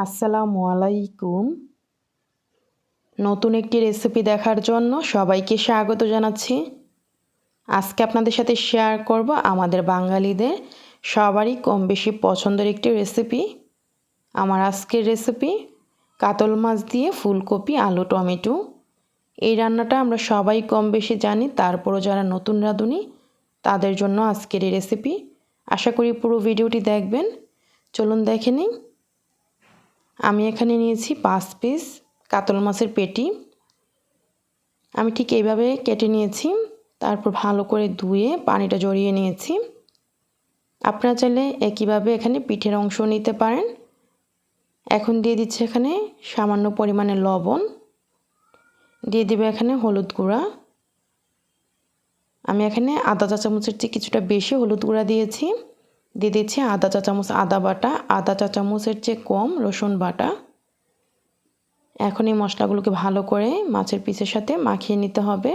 আসসালামু আলাইকুম। নতুন একটি রেসিপি দেখার জন্য সবাইকে স্বাগত জানাচ্ছি। আজকে আপনাদের সাথে শেয়ার করব আমাদের বাঙালিদের সবারই কম বেশি পছন্দের একটি রেসিপি। আমার আজকের রেসিপি কাতল মাছ দিয়ে ফুলকপি আলু টমেটো। এই রান্নাটা আমরা সবাই কম বেশি জানি, তারপরও যারা নতুন রাঁধুনি তাদের জন্য আজকের এই রেসিপি। আশা করি পুরো ভিডিওটি দেখবেন। চলুন দেখে নিই। আমি এখানে নিয়েছি 5 পিস কাতল মাছের পেটি। আমি ঠিক এইভাবে কেটে নিয়েছি, তারপর ভালো করে ধুয়ে পানিটা ঝরিয়ে নিয়েছি। আপনারা চাইলে একইভাবে এখানে পিঠের অংশ নিতে পারেন। এখন দিয়ে দিচ্ছি এখানে সামান্য পরিমাণে লবণ, দিয়ে দিবে এখানে হলুদ গুঁড়া। আমি এখানে আধা চা চামচের চেয়ে কিছুটা বেশি হলুদ গুঁড়া দিয়েছি। দিয়ে দিচ্ছি আধা চা চামচ আদা বাটা, আধা চা চামচের চেয়ে কম রসুন বাটা। এখন এই মশলাগুলোকে ভালো করে মাছের পিসের সাথে মাখিয়ে নিতে হবে।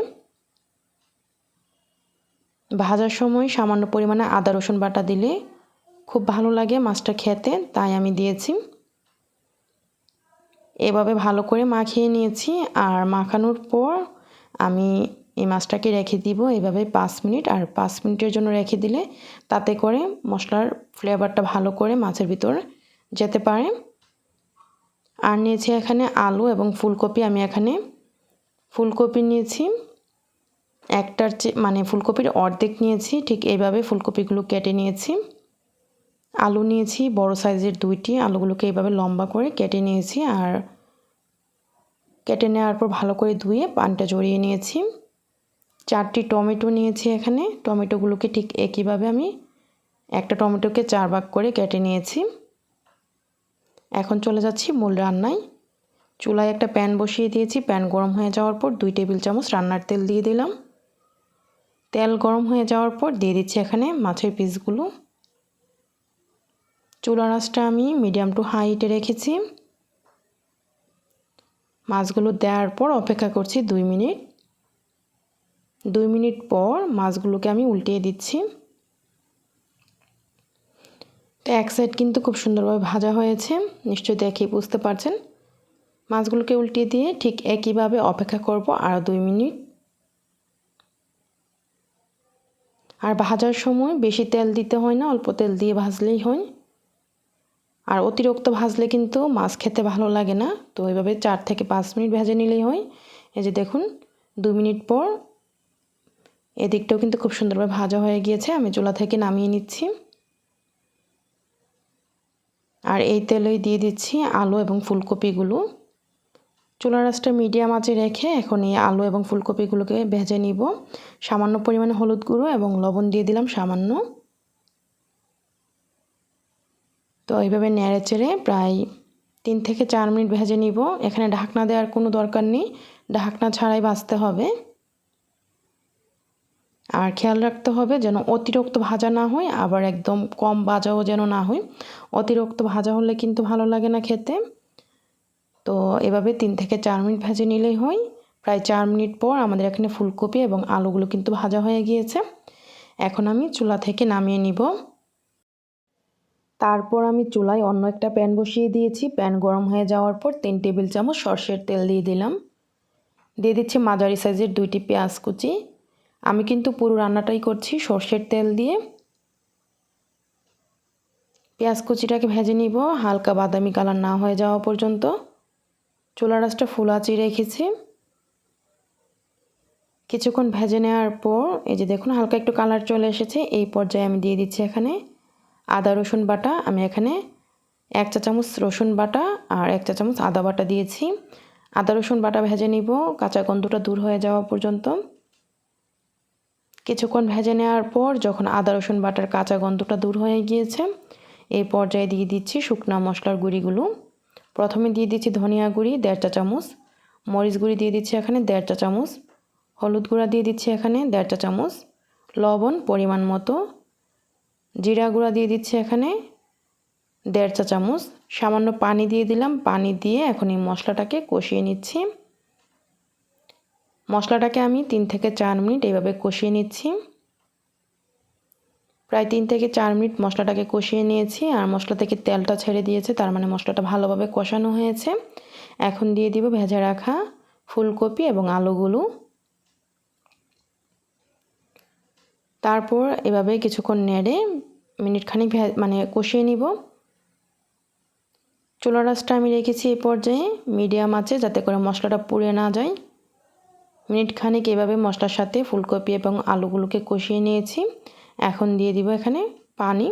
ভাজার সময় সামান্য পরিমাণে আদা রসুন বাটা দিলে খুব ভালো লাগে মাছটা খেতে, তাই আমি দিয়েছি। এভাবে ভালো করে মাখিয়ে নিয়েছি। আর মাখানোর পর আমি এই মাছটাকে রেখে দিব এভাবে 5 মিনিট। আর 5 মিনিটের জন্য রেখে দিলে তাতে করে মশলার ফ্লেভারটা ভালো করে মাছের ভিতর যেতে পারে। আর নিয়েছি এখানে আলু এবং ফুলকপি। আমি এখানে ফুলকপি নিয়েছি একটার মানে ফুলকপির অর্ধেক নিয়েছি, ঠিক এইভাবে ফুলকপিগুলো কেটে নিয়েছি। আলু নিয়েছি বড় সাইজের 2টি, আলুগুলোকে এইভাবে লম্বা করে কেটে নিয়েছি। আর কেটে নেওয়ার পর ভালো করে ধুয়ে পানিটা ঝরিয়ে নিয়েছি। 4টি টমেটো নিয়েছি এখানে। টমেটোগুলোকে ঠিক একইভাবে আমি একটা টমেটোকে 4 ভাগ করে কেটে নিয়েছি। এখন চলে যাচ্ছি মূল রান্নায়। চুলায় একটা প্যান বসিয়ে দিয়েছি। প্যান গরম হয়ে যাওয়ার পর 2 টেবিল চামচ রান্নার তেল দিয়ে দিলাম। তেল গরম হয়ে যাওয়ার পর দিয়ে দিচ্ছি এখানে মাছের পিসগুলো। চুলার আঁচটা আমি মিডিয়াম টু হাই হিটে রেখেছি। মাছগুলো দেওয়ার পর অপেক্ষা করছি 2 মিনিট। 2 মিনিট পর মাছগুলোকে আমি উল্টিয়ে দিচ্ছি। তো এক সাইড কিন্তু খুব সুন্দরভাবে ভাজা হয়েছে, নিশ্চয়ই দেখেই বুঝতে পারছেন। মাছগুলোকে উল্টিয়ে দিয়ে ঠিক একইভাবে অপেক্ষা করব আরও 2 মিনিট। আর ভাজার সময় বেশি তেল দিতে হয় না, অল্প তেল দিয়ে ভাজলেই হয়। আর অতিরিক্ত ভাজলে কিন্তু মাছ খেতে ভালো লাগে না, তো এইভাবে 4 থেকে 5 মিনিট ভেজে নিলেই হয়। এই যে দেখুন 2 মিনিট পর এদিকটাও কিন্তু খুব সুন্দরভাবে ভাজা হয়ে গিয়েছে। আমি চুলা থেকে নামিয়ে নিচ্ছি। আর এই তেলেই দিয়ে দিচ্ছি আলু এবং ফুলকপিগুলো। চুলার আঁচটা মিডিয়াম আঁচে রেখে এখন এই আলু এবং ফুলকপিগুলোকে ভেজে নিব। সামান্য পরিমাণে হলুদ গুঁড়ো এবং লবণ দিয়ে দিলাম সামান্য। তো এইভাবে নেড়ে চেড়ে প্রায় 3 থেকে 4 মিনিট ভেজে নিব। এখানে ঢাকনা দেওয়ার কোনো দরকার নেই, ঢাকনা ছাড়াই ভাজতে হবে। আর খেয়াল রাখতে হবে যেন অতিরিক্ত ভাজা না হয়, আবার একদম কম ভাজাও যেন না হয়। অতিরিক্ত ভাজা হলে কিন্তু ভালো লাগে না খেতে। তো এভাবে 3 থেকে 4 মিনিট ভেজে নিলেই হয়। প্রায় 4 মিনিট পর আমাদের এখানে ফুলকপি এবং আলুগুলো কিন্তু ভাজা হয়ে গিয়েছে। এখন আমি চুলা থেকে নামিয়ে নিব। তারপর আমি চুলায় অন্য একটা প্যান বসিয়ে দিয়েছি। প্যান গরম হয়ে যাওয়ার পর 3 টেবিল চামচ সরষের তেল দিয়ে দিলাম। দিয়ে দিচ্ছি মাঝারি সাইজের 2টি পেঁয়াজ কুচি। আমি কিন্তু পুরো রান্নাটাই করছি সরষের তেল দিয়ে। পেঁয়াজ কুচিটাকে ভেজে নিব হালকা বাদামি কালার না হয়ে যাওয়া পর্যন্ত। চুলার আঁচটা ফুল আঁচে রেখেছি। কিছুক্ষণ ভেজে নেওয়ার পর এই যে দেখুন হালকা একটু কালার চলে এসেছে। এই পর্যায়ে আমি দিয়ে দিচ্ছি এখানে আদা রসুন বাটা। আমি এখানে 1 চা চামচ রসুন বাটা আর 1 চা চামচ আদা বাটা দিয়েছি। আদা রসুন বাটা ভেজে নিব কাঁচা গন্ধটা দূর হয়ে যাওয়া পর্যন্ত। কিছুক্ষণ ভেজে নেওয়ার পর যখন আদা রসুন বাটার কাঁচা গন্ধটা দূর হয়ে গিয়েছে, এই পর্যায়ে দিয়ে দিচ্ছি শুকনা মশলার গুঁড়িগুলো। প্রথমে দিয়ে দিচ্ছি ধনিয়া গুঁড়ি 1.5 চা চামচ, মরিচ গুঁড়ি দিয়ে দিচ্ছি এখানে 1.5 চা চামচ, হলুদ গুঁড়া দিয়ে দিচ্ছি এখানে 1.5 চা চামচ, লবণ পরিমাণ মতো, জিরা গুঁড়া দিয়ে দিচ্ছি এখানে 1.5 চা চামচ, সামান্য পানি দিয়ে দিলাম। পানি দিয়ে এখন এই মশলাটাকে কষিয়ে নিচ্ছি। মশলাটাকে আমি 3 থেকে 4 মিনিট এইভাবে কষিয়ে নিচ্ছি। প্রায় 3 থেকে 4 মিনিট মশলাটাকে কষিয়ে নিয়েছি আর মশলা থেকে তেলটা ছেড়ে দিয়েছে, তার মানে মশলাটা ভালোভাবে কষানো হয়েছে। এখন দিয়ে দিব ভেজে রাখা ফুলকপি এবং আলুগুলো। তারপর এভাবে কিছুক্ষণ নেড়ে মিনিট খানিক মানে কষিয়ে নিব। চুলার আঁচটা আমি রেখেছি এই পর্যায়ে মিডিয়াম আঁচে, যাতে করে মশলাটা পুড়ে না যায়। মিনিট খানিক এভাবে মশলার সাথে ফুলকপি এবং আলুগুলোকে কষিয়ে নিয়েছি। এখন দিয়ে দিব এখানে পানি।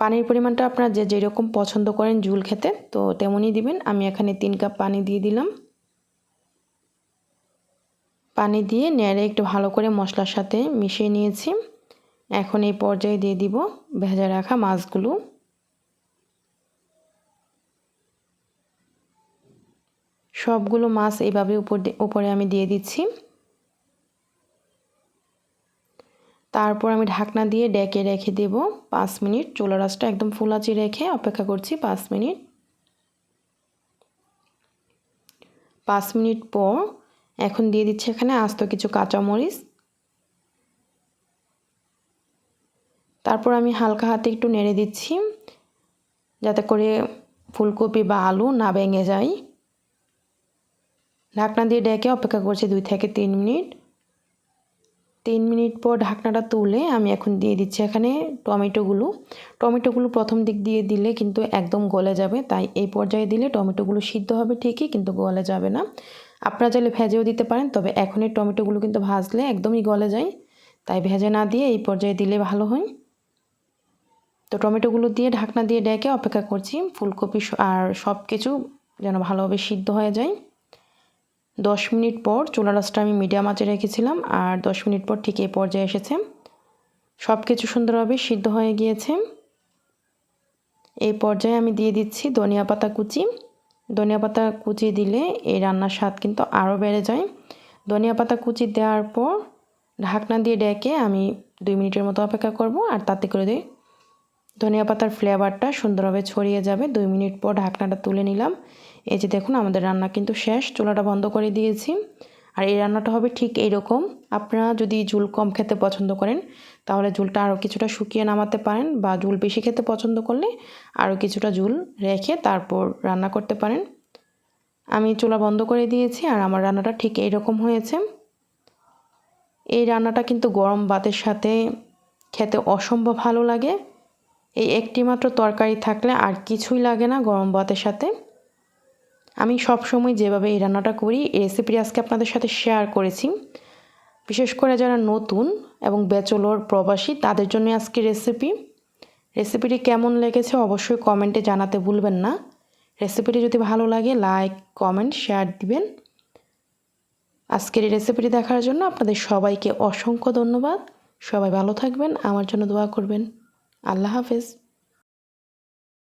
পানির পরিমাণটা আপনারা যে যেরকম পছন্দ করেন ঝোল খেতে তো তেমনই দিবেন। আমি এখানে 3 কাপ পানি দিয়ে দিলাম। পানি দিয়ে নেড়ে একটু ভালো করে মশলার সাথে মিশিয়ে নিয়েছি। এখন এই পর্যায়ে দিয়ে দিব ভেজে রাখা মাছগুলো। সবগুলো মাছ এইভাবে উপরে আমি দিয়ে দিচ্ছি। তারপর আমি ঢাকনা দিয়ে ডেকে রেখে দেব 5 মিনিট। চুলার আঁচটা একদম ফুল আঁচে রেখে অপেক্ষা করছি 5 মিনিট। 5 মিনিট পর এখন দিয়ে দিচ্ছি এখানে আস্ত কিছু কাঁচামরিচ। তারপর আমি হালকা হাতে একটু নেড়ে দিচ্ছি, যাতে করে ফুলকপি বা আলু না ভেঙে যায়। ঢাকনা দিয়ে ডেকে অপেক্ষা করছি 2 থেকে 3 মিনিট। 3 মিনিট পর ঢাকনাটা তুলে আমি এখন দিয়ে দিচ্ছি এখানে টমেটোগুলো প্রথম দিক দিয়ে দিলে কিন্তু একদম গলে যাবে, তাই এই পর্যায়ে দিলে টমেটোগুলো সিদ্ধ হবে ঠিকই, কিন্তু গলে যাবে না। আপনারা চাইলে ভেজেও দিতে পারেন, তবে এখন এই টমেটোগুলো কিন্তু ভাজলে একদমই গলে যায়, তাই ভেজে না দিয়ে এই পর্যায়ে দিলে ভালো হয়। তো টমেটোগুলো দিয়ে ঢাকনা দিয়ে ডেকে অপেক্ষা করছি ফুলকপি আর সব কিছু যেন ভালোভাবে সিদ্ধ হয়ে যায়। 10 মিনিট পর চুলার আঁচটা আমি মিডিয়াম আঁচে রেখেছিলাম আর 10 মিনিট পর ঠিক এই পর্যায়ে এসেছে। সব কিছু সুন্দরভাবে সিদ্ধ হয়ে গিয়েছে। এই পর্যায়ে আমি দিয়ে দিচ্ছি ধনিয়া পাতা কুচি। ধনিয়া পাতা কুচি দিলে এই রান্নার স্বাদ কিন্তু আরও বেড়ে যায়। ধনিয়া পাতা কুচি দেওয়ার পর ঢাকনা দিয়ে ডেকে আমি 2 মিনিটের মতো অপেক্ষা করব, আর তাতে করে ধনিয়া পাতার ফ্লেভারটা সুন্দরভাবে ছড়িয়ে যাবে। 2 মিনিট পর ঢাকনাটা তুলে নিলাম। এই যে দেখুন আমাদের রান্না কিন্তু শেষ, চুলাটা বন্ধ করে দিয়েছি। আর এই রান্নাটা হবে ঠিক এইরকম। আপনারা যদি ঝোল কম খেতে পছন্দ করেন তাহলে ঝোলটা আরও কিছুটা শুকিয়ে নামাতে পারেন, বা ঝোল বেশি খেতে পছন্দ করলে আরও কিছুটা ঝোল রেখে তারপর রান্না করতে পারেন। আমি চুলা বন্ধ করে দিয়েছি আর আমার রান্নাটা ঠিক এইরকম হয়েছে। এই রান্নাটা কিন্তু গরম ভাতের সাথে খেতে অসম্ভব ভালো লাগে। এই একটি মাত্র তরকারি থাকলে আর কিছুই লাগে না গরম ভাতের সাথে। আমি সব সময় যেভাবে এই রান্নাটা করি এই রেসিপিটি আজকে আপনাদের সাথে শেয়ার করেছি। বিশেষ করে যারা নতুন এবং ব্যাচেলর প্রবাসী তাদের জন্য আজকে রেসিপিটি কেমন লেগেছে অবশ্যই কমেন্টে জানাতে ভুলবেন না। রেসিপিটি যদি ভালো লাগে লাইক, কমেন্ট, শেয়ার দিবেন। আজকের এই রেসিপিটি দেখার জন্য আপনাদের সবাইকে অসংখ্য ধন্যবাদ। সবাই ভালো থাকবেন, আমার জন্য দোয়া করবেন। আল্লাহ হাফেজ।